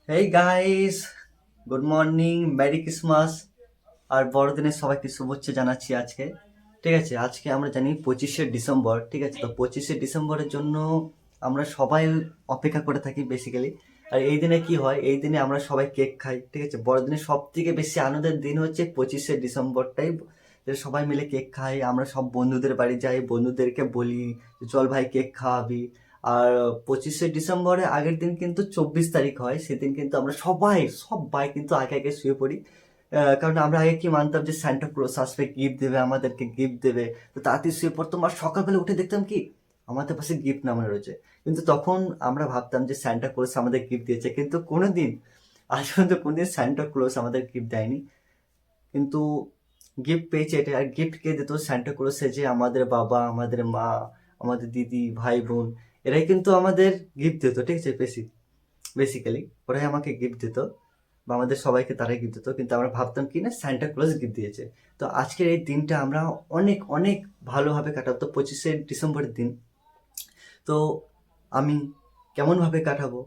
হেই guys, good morning, merry Christmas. আর বড়দিনের সবাইকে শুভেচ্ছা জানাচ্ছি আজকে। ঠিক আছে, আজকে আমরা জানি 25শে ডিসেম্বর। ঠিক আছে, তো 25শে ডিসেম্বরের জন্য আমরা সবাই অপেক্ষা করে থাকি বেসিক্যালি। আর এই দিনে কি হয়, এই দিনে আমরা সবাই কেক খাই। ঠিক আছে, বড়দিনের সব থেকে বেশি আনন্দের দিন হচ্ছে 25শে ডিসেম্বরটাই। যে সবাই মিলে কেক খাই, আমরা সব বন্ধুদের বাড়ি যাই, বন্ধুদেরকে বলি যে চল ভাই কেক খাওয়াবি। আর 25শে ডিসেম্বরে আগের দিন কিন্তু 24 তারিখ হয়, সেদিন কিন্তু আমরা সবাই সবাই কিন্তু আগে আগে শুয়ে পড়ি। কারণ আমরা আগে কি মানতাম যে সান্টা ক্লজ আসবে, গিফট দেবে, আমাদেরকে গিফট দেবে। তো তাড়াতাড়ি শুয়ে পড়তাম, আর সকালবেলা উঠে দেখতাম কি আমাদের পাশে গিফট নামানো রয়েছে। কিন্তু তখন আমরা ভাবতাম যে সান্টা ক্লজ আমাদের গিফট দিয়েছে, কিন্তু কোনোদিন আজ পর্যন্ত কোনোদিন সান্টা ক্লজ আমাদের গিফট দেয়নি। কিন্তু গিফট পেয়েছে এটা। আর গিফট কে দিত? সান্টা ক্লজ সেজে আমাদের বাবা, আমাদের মা, আমাদের দিদি, ভাই বোন, এরাই কিন্তু আমাদের গিফট দিত। ঠিক আছে, বেসিক্যালি ওরাই আমাকে গিফট দিত, বা আমাদের সবাইকে তারাই গিফট দিত। কিন্তু আমরা ভাবতাম কি না সান্টা ক্লজ গিফট দিয়েছে। তো আজকের এই দিনটা আমরা অনেক অনেক ভালোভাবে কাটাবো। তো 25শে ডিসেম্বরের দিন, তো আমি কেমনভাবে কাটাবো,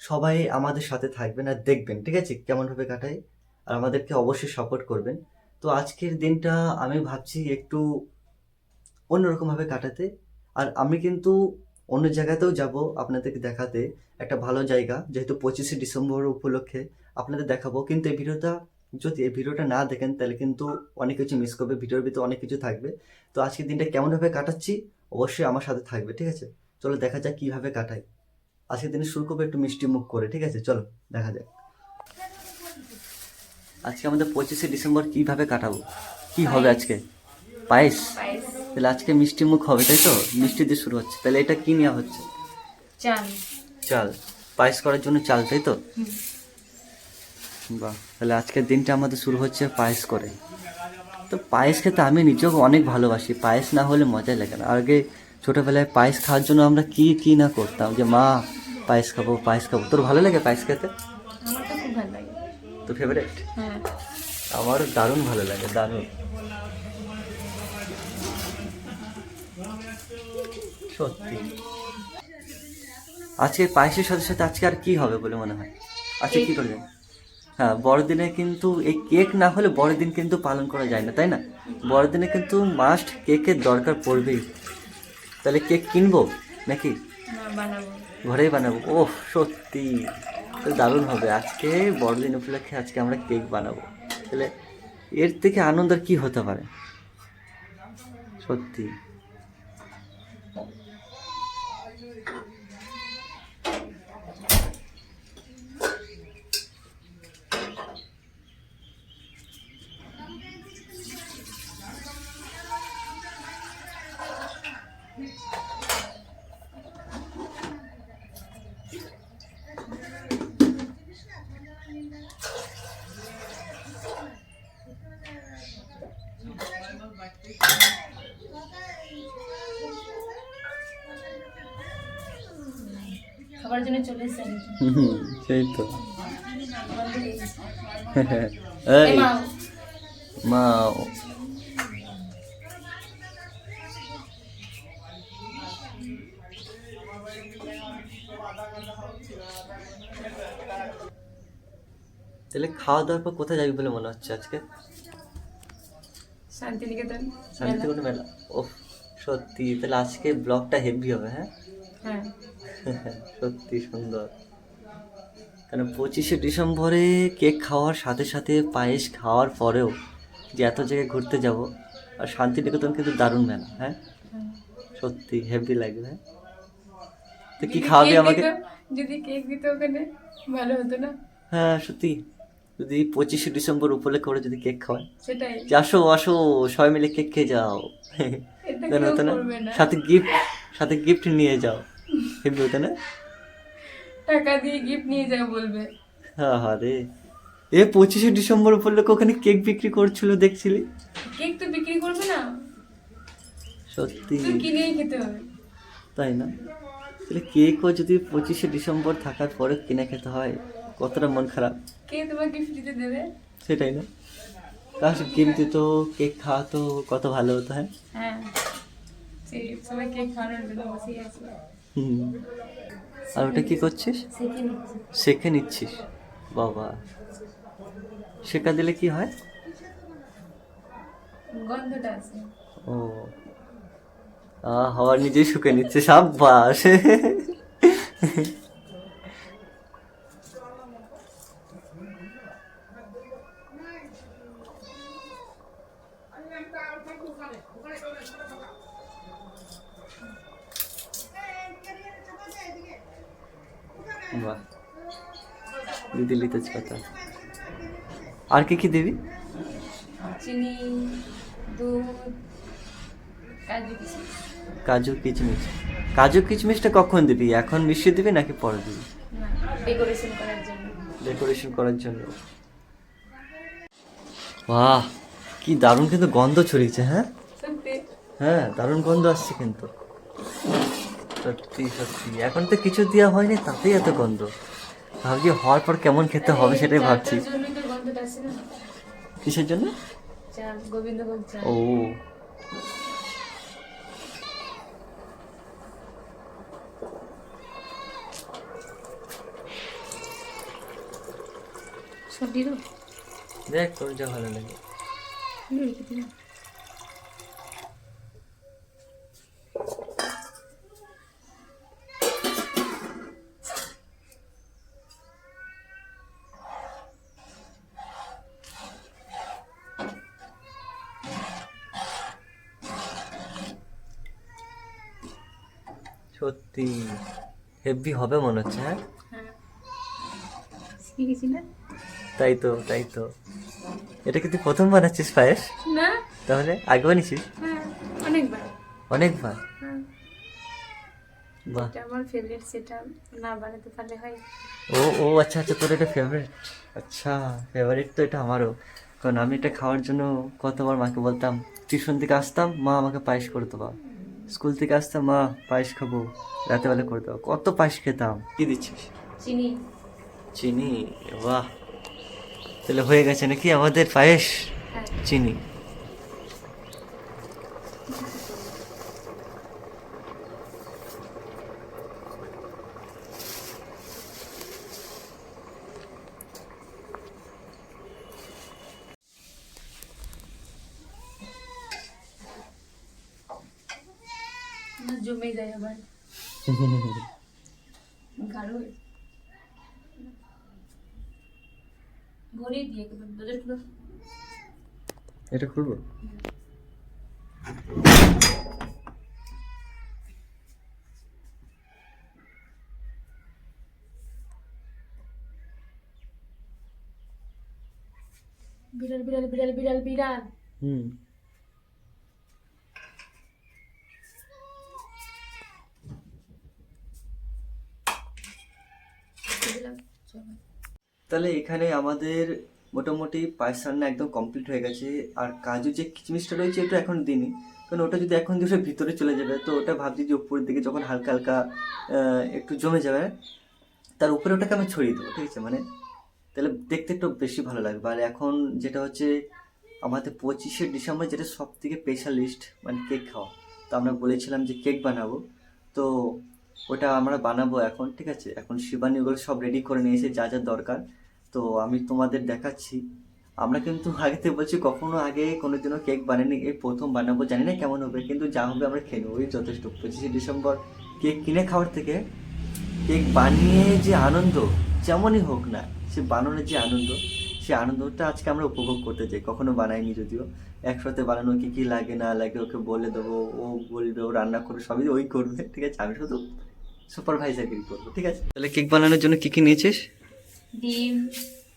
সবাই আমাদের সাথে থাকবেন আর দেখবেন। ঠিক আছে, কেমনভাবে কাটাই, আর আমাদেরকে অবশ্যই সাপোর্ট করবেন। তো আজকের দিনটা আমি ভাবছি একটু অন্যরকমভাবে কাটাতে। আর আমি কিন্তু অন্য জায়গাতেও যাব আপনাদেরকে দেখাতে, একটা ভালো জায়গা, যেহেতু 25শে ডিসেম্বর উপলক্ষে আপনাদের দেখাবো। কিন্তু যদি এই ভিডিওটা না দেখেন তাহলে কিন্তু অনেক কিছু মিস করবে, ভিডিওর ভিতরে অনেক কিছু থাকবে। তো আজকের দিনটা কেমনভাবে কাটাচ্ছি অবশ্যই আমার সাথে থাকবে। ঠিক আছে, চলো দেখা যাক কীভাবে কাটাই। আজকের দিনে শুরু করবো একটু মিষ্টি মুখ করে। ঠিক আছে, চলো দেখা যাক আজকে আমাদের 25শে ডিসেম্বর কীভাবে কাটাবো, কি হবে পায়েস। আজকে। পায়েস? পায়েস। তাহলে আজকে মিষ্টি মুখ হবে, তাই তো? মিষ্টি দিয়ে শুরু হচ্ছে, তাহলে এটা কি নেওয়া হচ্ছে? চাল। চাল। পায়েস করার জন্য চাল, তাই তো? হুম। বাহ, তাহলে আজকের দিনটা আমাদের শুরু হচ্ছে পায়েস করে। তো পায়েস খেতে আমি নিজেও অনেক ভালোবাসি, পায়েস না হলে মজাই লাগে না। আগে ছোটোবেলায় পায়েস খাওয়ার জন্য আমরা কি কি না করতাম, যে মা পায়েস খাবো পায়েস খাবো। তোর ভালো লাগে পায়েস খেতে? আমার তো খুব ভালো লাগে। তো ফেভারিট? হ্যাঁ। আমারও দারুণ ভালো লাগে, দারুণ, সত্যি। আজকে পায়েসের সাথে সাথে আজকে আর কি হবে বলে মনে হয়? আজকে কেক। কি করবেন? হ্যাঁ, বড়দিনে কিন্তু এই কেক না হলে বড়দিন কিন্তু পালন করা যায় না, তাই না? বড়দিনে কিন্তু মাস্ট কেকের দরকার পড়বেই। তাহলে কেক কিনবো নাকি না, বানাবো। ঘরেই বানাবো? ওহ সত্যি, তো দারুণ হবে। আজকে বড়দিন উপলক্ষে আজকে আমরা কেক বানাবো, তাহলে এর থেকে আনন্দ আর কি হতে পারে, সত্যি। খাবার জন্য চলে এসেছে। হুম, সেই তো। এই এই মা। মা, তাহলে খাওয়া দাওয়ার পর কোথায় যাবি বলে মনে হচ্ছে আজকে? শান্তিনিকেতন। মেলা। শান্তিনিকেতন মেলা? ওহ সত্যি, তাহলে আজকে ব্লগটা হেভি হবে, হ্যাঁ। হ্যাঁ। সত্যি সুন্দর। কারণ 25শে ডিসেম্বরে কেক খাওয়ার সাথে সাথে পায়েস খাওয়ার পরেও যে এত জায়গায় ঘুরতে যাব, আর শান্তিনিকেতন কিন্তু দারুণ মেলা, হ্যাঁ। হ্যাঁ। সত্যি হেভি লাগবে, হ্যাঁ। তো কি যদি খাওয়াবি কেক আমাকে? দিত, যদি কেক দিত ওখানে ভালো হতো না? হ্যাঁ সত্যি, যদি 25শে ডিসেম্বর উপলক্ষে করে যদি কেক খাওয়ায়, সেটাই। যে আসো আসো সবাই মিলে কেক খেয়ে যাও। এটা কেন কেউ হতো না? করবে না। সাথে গিফট নিয়ে যাও, হেভি হতো না? টাকা দিয়ে গিফট নিয়ে যাও বলবে। হ্যাঁ হ্যাঁ রে, 25শে ডিসেম্বর উপলক্ষে ওখানে কেক বিক্রি করছিল, দেখছিলি? কেক তো বিক্রি করবে না, সত্যি, তুই কিনেই খেতে হবে। তাই না? তাহলে কেকও যদি 25শে ডিসেম্বর থাকার পরে কিনে খেতে হয়, কতটা মন খারাপ। কে তোমাকে ফ্রিতে দেবে? সেটাই না? কাশ গিফট দিত, কেক খাওয়াতো, কত ভালো হতো, হ্যাঁ। হ্যাঁ। সেই সবাই কেক খাওয়ানোর জন্য বসেই আছে। হুম। আর ওটা কি করছিস? সেকে নিচ্ছি। শেখে নিচ্ছিস? বাবা, সেকা দিলে কি হয়? গন্ধটা আছে। ও, হাওয়া নিজেই শুকে নিচ্ছে, সাব্বাস। বাহ, দিয়ে দিলি তেজপাতা। আর কি কি দিবি? চিনি, দুধ, কাজু কিশমিশ। কাজু কিচমিচ। কাজু কিচমিচটা কখন দিবি? এখন মিশিয়ে দিবি নাকি পরে দিবি? না, ডেকোরেশন করার জন্য। ডেকোরেশন করার জন্য। বাহ, কি দারুণ কিন্তু গন্ধ ছড়িয়েছে। হ্যাঁ সত্যি। হ্যাঁ, দারুণ গন্ধ আসছে কিন্তু। সত্যি সত্যি, এখন তো কিছু দেওয়া হয়নি, তাতেই এত গন্ধ। ভাবছি হওয়ার পর কেমন খেতে হবে সেটাই ভাবছি। চাটার জন্যই তো গন্ধটা আসে না। কিসের জন্য? চা, গোবিন্দভোগ চা। ও, সব দিয়ে দাও। দেখ তোর যা ভালো লাগে। রেখে দিলাম। সত্যি হেভি হবে মনে হচ্ছে। হ্যাঁ, হ্যাঁ, শিখে গেছি না? তাই তো তাই তো। এটা কি তুই প্রথম বানাচ্ছিস পায়েস? না। তাহলে আগে বানিয়েছিস? হ্যাঁ, অনেকবার। অনেকবার? হ্যাঁ, বাহ। যেটা আমার ফেভারিট সেটা না বানাতে পারলে হয়। ও ও, আচ্ছা আচ্ছা, তোর এটা ফেভারিট। আচ্ছা, ফেভারিট তো এটা আমারও। কারণ আমি এটা খাওয়ার জন্য কতবার মাকে বলতাম। টিউশন থেকে আসতাম, মা আমাকে পায়েস করে দেবা। স্কুল থেকে আসতাম, মা পায়েস খাবো, রাতেবেলা করে দেওয়া, কত পায়েস খেতাম। কি দিচ্ছিস? চিনি। চিনি। বাহ, তাহলে হয়ে গেছে নাকি আমাদের পায়েস? হ্যাঁ। চিনি। না, জমে যায় আবার। গাঢ় হয়ে। ভরিয়ে দিয়ে একদম দুধের। এটা খুলবো? বিড়াল বিড়াল বিড়াল বিড়াল বিড়াল। হুম। দিলাম। চলো। তাহলে এখানে আমাদের মোটামুটি পায়েস রান্না একদম কমপ্লিট হয়ে গেছে। আর কাজু যে কিচমিচটা রয়েছে এটা এখন দিইনি, কারণ ওটা যদি এখন দিয়ে ভিতরে চলে যাবে, তো ওটা ভাবছি যে উপরের দিকে যখন হালকা হালকা একটু জমে যাবে, তার উপরে ওটাকে আমি ছড়িয়ে দেবো, ঠিক আছে? মানে তাহলে দেখতে একটু বেশি ভালো লাগবে। আর এখন যেটা হচ্ছে আমাদের 25শে ডিসেম্বর, যেটা সব থেকে স্পেশালিস্ট মানে কেক খাওয়া। তো আমরা বলেছিলাম যে কেক বানাবো, তো ওটা আমরা বানাবো এখন, ঠিক আছে? এখন শিবানী ওগুলো সব রেডি করে নিয়েছে যা যা দরকার। তো আমি তোমাদের দেখাচ্ছি। আমরা কিন্তু আগে থেকে বলছি, কখনো আগে কোনোদিনও কেক বানাইনি, এই প্রথম বানাবো। জানি না কেমন হবে, কিন্তু যা হবে আমরা খেয়ে নেবো, ওই যথেষ্ট। 25শে ডিসেম্বর কেক কিনে খাওয়ার থেকে কেক বানিয়ে যে আনন্দ, যেমনই হোক না, সে বানানোর যে আনন্দ, সে আনন্দটা আজকে আমরা উপভোগ করতে চাই। কখনো বানাইনি যদিও। একসাথে বানানো, কি কি লাগে না লাগে ওকে বলে দেবো, ও বলবে, ও রান্না করবে, সবই ওই করবে, ঠিক আছে? আমি শুধু সুপারভাইজারগিরি করবো, ঠিক আছে? তাহলে কেক বানানোর জন্য কি কি নিয়েছিস? ডিম,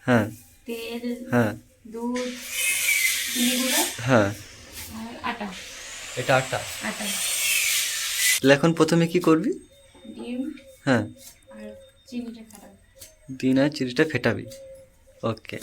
হ্যাঁ তেল, হ্যাঁ দুধ, চিনি গুঁড়া হ্যাঁ। আর আটা। এটা আটা। আটা, তাহলে এখন প্রথমে কি করবি? ডিম হ্যাঁ, আর চিনিটা খাটাবো। দিন আর চিনিটা ফেটাবি। ওকে।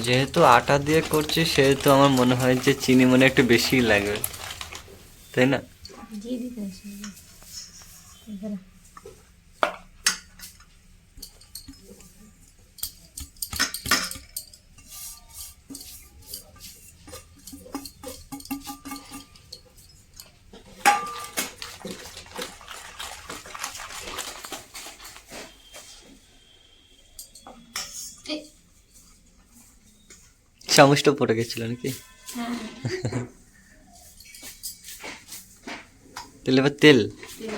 যেহেতু আটা দিয়ে করছি সেহেতু আমার মনে হয় যে চিনি মনে হয় একটু বেশিই লাগবে, তাই না? দিয়ে দিতে আছে এবারে। এই, চামচটা পড়ে গেছিল নাকি? হ্যাঁ তাহলে এবার তেল। তেল।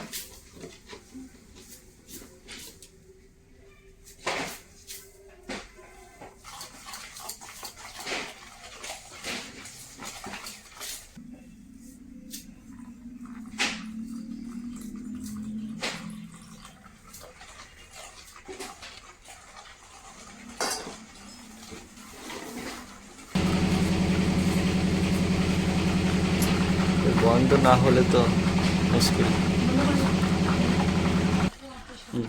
বন্ধ না হলে তো মুশকিল। হুম।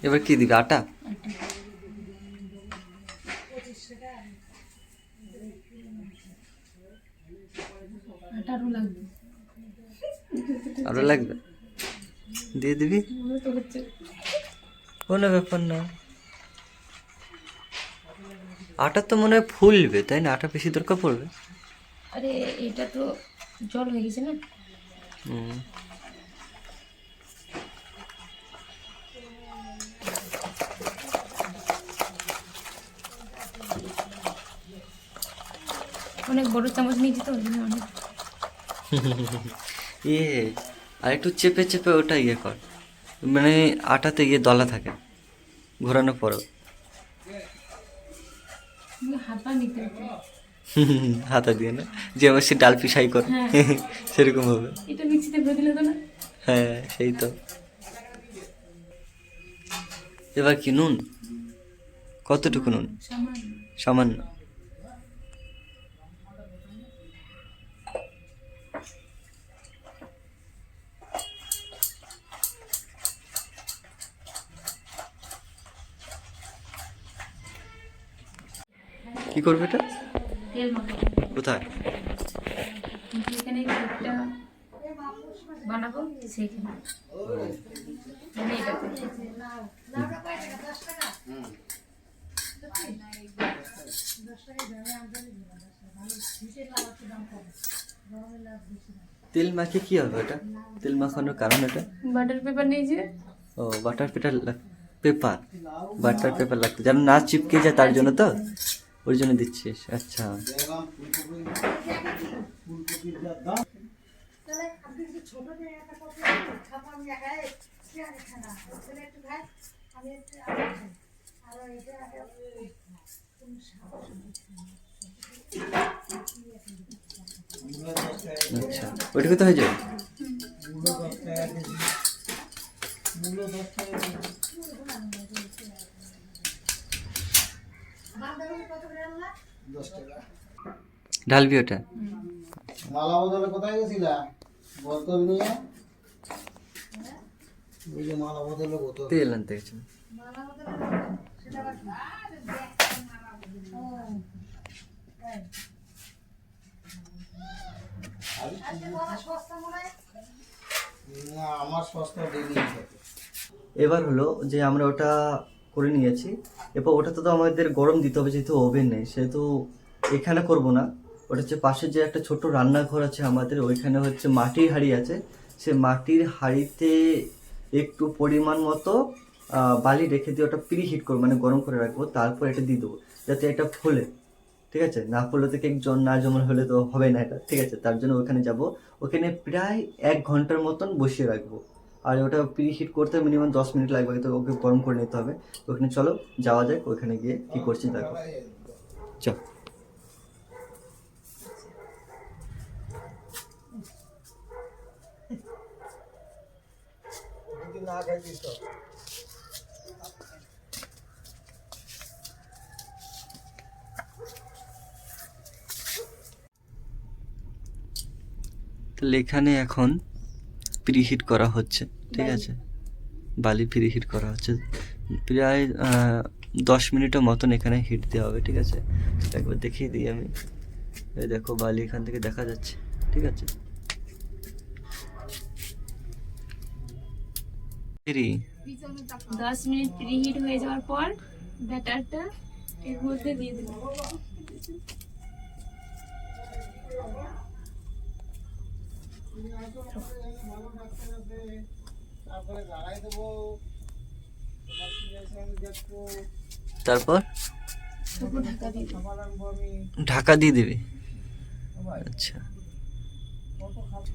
এবার কি দিবি, আটা? আটারও লাগবে। আরো লাগবে, দিয়ে দিবি, মনে তো হচ্ছে। কোনো ব্যাপার না। আটা তো মনে হয় ফুলবে, তাই না? আটা বেশি দরকার পড়বে। আরে এটা তো জল হয়ে গেছে না। হুম। অনেক বড় চামচ নিয়েছি তো ওই জন্য অনেক। ইয়ে, আর একটু চেপে চেপে ওটা ইয়ে কর, মানে আটাতে ইয়ে দলা থাকে, ঘোরানোর পরও। হাতা নিতে হতো। হাতা দিয়ে না, যে আমার সে ডাল পিসাই করে হ্যাঁ। সেরকম হবে। এটা মিক্সিতে ভরে দিলে তো না। হ্যাঁ সেই তো। এবার কি নুন? কতটুকু নুন? সামান্য। সামান্য। কি করবে এটা? তেল মাখাবো। কোথায়? যেখানে কেকটা বানাবো সেইখানে, মানে এটাতে। তেল মাখিয়ে কি হবে এটা? তেল মাখানোর কারণ এটা? বাটার পেপার নিয়েছে। ও butter paper, paper, butter paper লাগতো যেন না চিপকে যায়, তার জন্য তো, ওই জন্য দিচ্ছিস। আচ্ছা। আচ্ছা, ওইটুকু তো হয়ে যাবে। ঢালবি ওটা। মালা বদলে কোথায় গেছিলা? বোতল নিয়ে ওই যে মালা বদলে বোতল তেল আনতে গেছি। না, আমার সস্তা ডেলি এবার হলো যে আমরা ওটা করে নিয়েছি, এরপর ওটাতে তো আমাদের গরম দিতে হবে, যেহেতু ওভেন নেই সেহেতু এখানে করব না। ওটা হচ্ছে পাশে যে একটা ছোট রান্নাঘর আছে আমাদের, ওইখানে হচ্ছে মাটির হাঁড়ি আছে। সে মাটির হাঁড়িতে একটু পরিমাণ মতো বালি রেখে দিয়ে ওটা প্রি হিট করবো, মানে গরম করে রাখবো, তারপর এটা দিয়ে দেবো যাতে এটা ফোলে। ঠিক আছে, না ফলে তো কেক না জমা হলে তো হবে না এটা। ঠিক আছে, তার জন্য ওখানে যাব, ওখানে প্রায় 1 ঘন্টার মতন বসিয়ে রাখবো। আর ওটা প্রি হিট করতে মিনিমাম 10 মিনিট লাগবে, তো ওকে গরম করে নিতে হবে। ওখানে চলো যাওয়া যাক, ওখানে গিয়ে কি করছি দেখো। চল। যদি না খাইছিস তো তাহলে এখানে এখন প্রিহিট করা হচ্ছে, ঠিক আছে, বালি প্রিহিট করা হচ্ছে প্রায় 10 মিনিটের মতন এখানে হিট দেওয়া হবে, ঠিক আছে। একবার দেখিয়ে দিই আমি, এই দেখো বালি এখান থেকে দেখা যাচ্ছে, ঠিক আছে। 10 মিনিট প্রিহিট হয়ে যাওয়ার পর ব্যাটারটা এর মধ্যে দিয়ে দেবো। তারপরে গাড়াই দেবো, তোমার কি আছে আমি দেখবো, তারপর তারপর ঢাকা দিয়ে দেবো। খাবার আনবো আমি। ঢাকা দিয়ে দিবি। ভাই আচ্ছা, কত খাবো?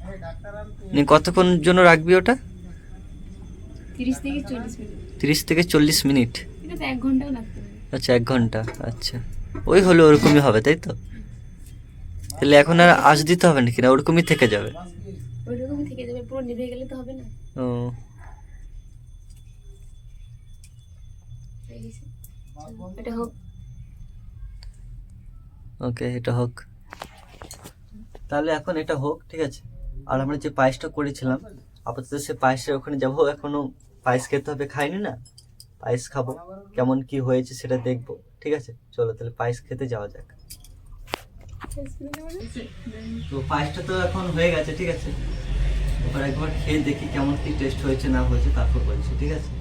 আরে ডাক্তার আনতে নিয়ে কতক্ষণ জন্য রাখবি ওটা? 30 থেকে 40 মিনিট। 30 থেকে 40 মিনিট। এটা তো 1 ঘন্টাও লাগতে পারে। আচ্ছা, 1 ঘন্টা। আচ্ছা, ওই হলো ওরকমই হবে, তাই তো? তাহলে এখন আর আঁচ দিতে হবে নাকি, না ওরকমই থেকে যাবে? ওইরকমই থেকে যাবে, পুরো নিভে গেলে তো হবে না। ও হয়ে গেছে। এটা হোক। ওকে, এটা হোক। তাহলে এখন এটা হোক, ঠিক আছে। আর আমরা যে পায়েসটা করেছিলাম, আপাতত সে পায়েসের ওখানে যাবো। এখনো পায়েস খেতে হবে, খাইনি না, পায়েস খাবো, কেমন কি হয়েছে সেটা দেখবো, ঠিক আছে। চলো তাহলে পায়েস খেতে যাওয়া যাক। তো পায়েসটা তো এখন হয়ে গেছে, ঠিক আছে। এবার একবার খেয়ে দেখি কেমন কি টেস্ট হয়েছে না হয়েছে, তারপর বলছি, ঠিক আছে।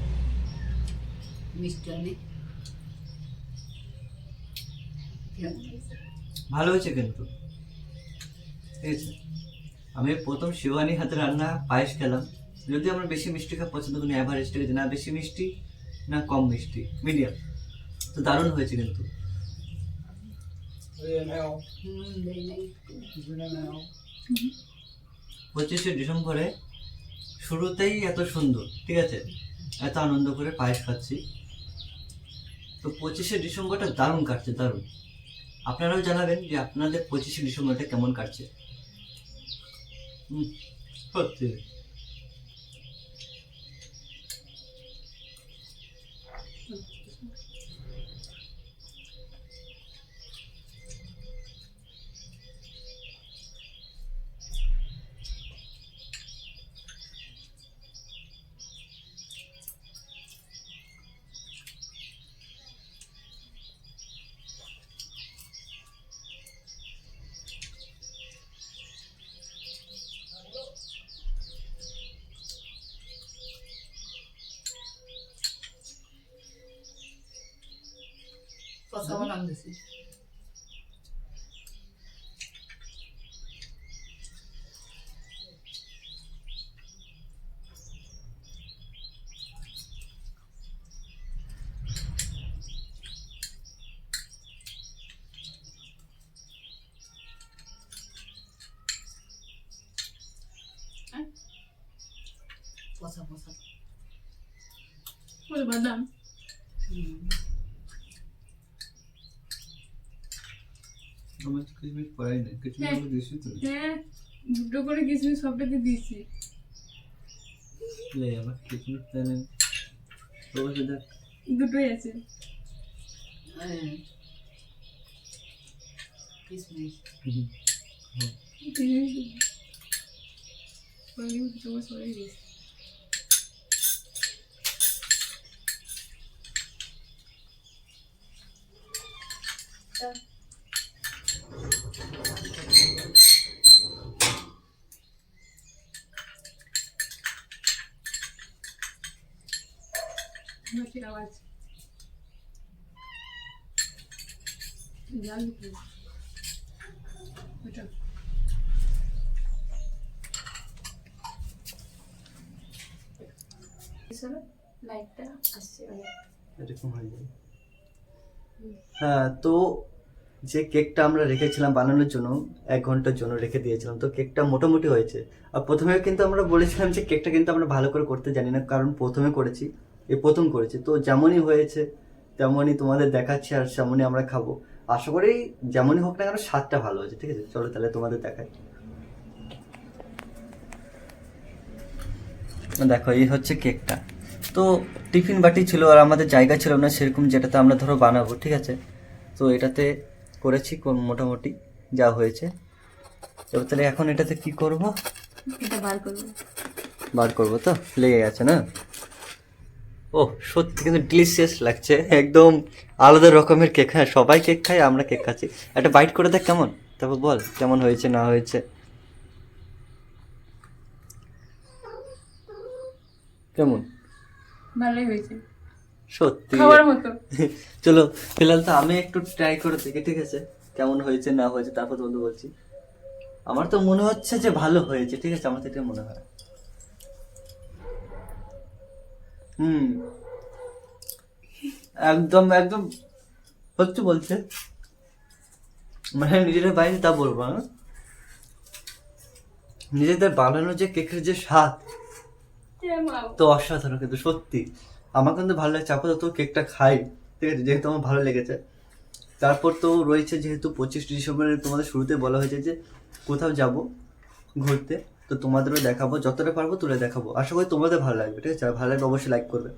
ভালো হয়েছে কিন্তু, ঠিক আছে। আমি প্রথম শিবানীর হাতে রান্না পায়েস খেলাম। যদি আমরা বেশি মিষ্টি খাওয়া পছন্দ করি, অ্যাভারেজ, ঠিক আছে, না বেশি মিষ্টি না কম মিষ্টি, মিডিয়াম। তো দারুণ হয়েছে কিন্তু। ওই নাও, দুজনে নাও। 25শে ডিসেম্বরে শুরুতেই এত সুন্দর, ঠিক আছে, এত আনন্দ করে পায়েস খাচ্ছি। তো 25শে ডিসেম্বরটা দারুণ কাটছে, দারুণ। আপনারাও জানাবেন যে আপনাদের 25শে ডিসেম্বরটা কেমন কাটছে। সত্যি ওরে বাদাম। আমার তো কিশমিশ পড়াই না, কিশমিশ দিয়েছি তো। হ্যাঁ, দুটো করে কিশমিশ সবটাতে দিয়েছি। লে আমার কিশমিশ তাহলে তো দেখ, দুটোই আছে। কিশমিশ তোমার সবাই দিয়েছি। মাছের আওয়াজ জাল দিতে ওটা লাইটটা আসছে অনেক এরকম হয়ে যায়। হ্যাঁ, তো যে কেকটা আমরা রেখেছিলাম বানানোর জন্য 1 ঘন্টার জন্য রেখে দিয়েছিলাম, তো কেকটা মোটামুটি হয়েছে। আর প্রথমে কিন্তু আমরা বলেছিলাম যে কেকটা কিন্তু আমরা ভালো করে করতে জানি না, কারণ প্রথমে করেছি, প্রথম করেছি। তো যেমনই হয়েছে তেমনই তোমাদের দেখাচ্ছি, আর সেমনই আমরা খাবো। আশা করি যেমনই হোক না কেন স্বাদটা ভালো হয়েছে, ঠিক আছে। চলো তাহলে তোমাদের দেখাই। দেখো, এই হচ্ছে কেকটা। তো টিফিন বাটি ছিল আর আমাদের জায়গা ছিল না সেরকম, যেটাতে আমরা ধরো বানাবো, ঠিক আছে। তো এটাতে করেছি মোটামুটি যা হয়েছে। এবার তাহলে এখন এটাতে কি করব? এটা বার করবো। বার করবো তো, লেগে গেছে না? ও সত্যি কিন্তু ডিলিশিয়াস লাগছে, একদম আলাদা রকমের কেক। হ্যাঁ সবাই কেক খায়, আমরা কেক খাচ্ছি। একটা বাইট করে দেখ কেমন, তারপর বল কেমন হয়েছে না হয়েছে। কেমন? ভালোই হয়েছে, সত্যি খাওয়ার মতো। চলো ফিলহাল তো আমি একটু ট্রাই করে দেখি, ঠিক আছে কেমন হয়েছে না হয়েছে, তারপর তোমাদের বলছি। আমার তো মনে হচ্ছে যে ভালো হয়েছে, ঠিক আছে, আমার তো এটা মনে হয়। হুম, একদম একদম সত্যি বলছে, মানে নিজেদের বাইরে তা বলবো না, নিজেদের বানানো যে কেকের যে স্বাদ তো অসাধারণ, কিন্তু সত্যি আমার কিন্তু ভালো লাগছে। আপাতত কেকটা খাই, ঠিক আছে, যেহেতু আমার ভালো লেগেছে। তারপর তো রয়েছে যেহেতু 25 ডিসেম্বরে তোমাদের শুরুতে বলা হয়েছে যে কোথাও যাব ঘুরতে, তো তোমাদেরও দেখাবো, যতটা পারবো তুলে দেখাবো। আশা করি তোমাদের ভালো লাগবে, ঠিক আছে, আর ভালো লাগবে অবশ্যই লাইক করবে।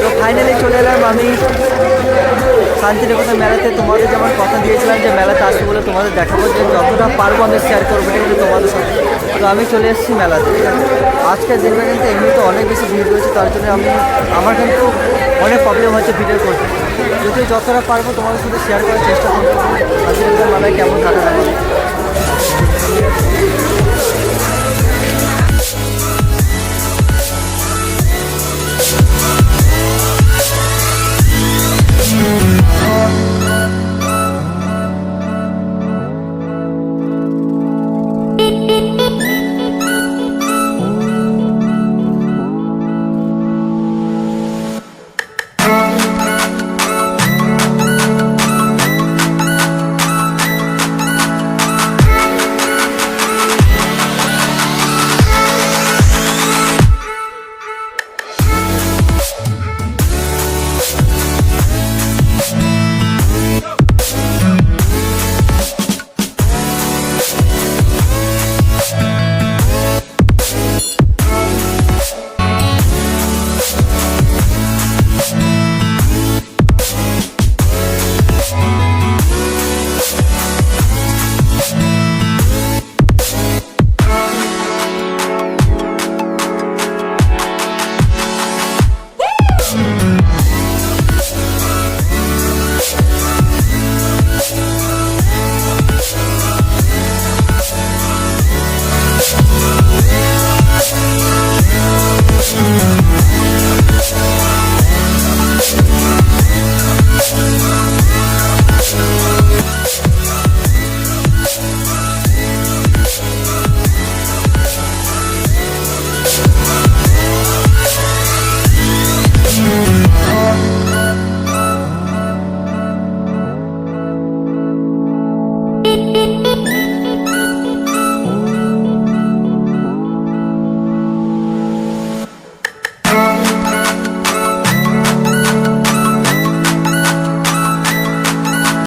তো ফাইনালি চলে এলাম আমি শান্তিনিকেতন মেলাতে। তোমাদের যেমন কথা দিয়েছিলাম যে মেলাতে আসবো বলে তোমাদের দেখাবো, যে যতটা পারবো আমি শেয়ার করবো, ঠিক আছে, তোমাদের সাথে। তো আমি চলে এসেছি মেলাতে, ঠিক আছে। আজকের দিনটা কিন্তু এমনিতে অনেক বেশি ভিড় রয়েছে, তার জন্য আমার কিন্তু অনেক প্রবলেম হচ্ছে ভিডিও করতে। যদি যতটা পারবো তোমাদের সাথে শেয়ার করার চেষ্টা করবো শান্তিনিকেতন মেলায় কেমন কাটানো হবে।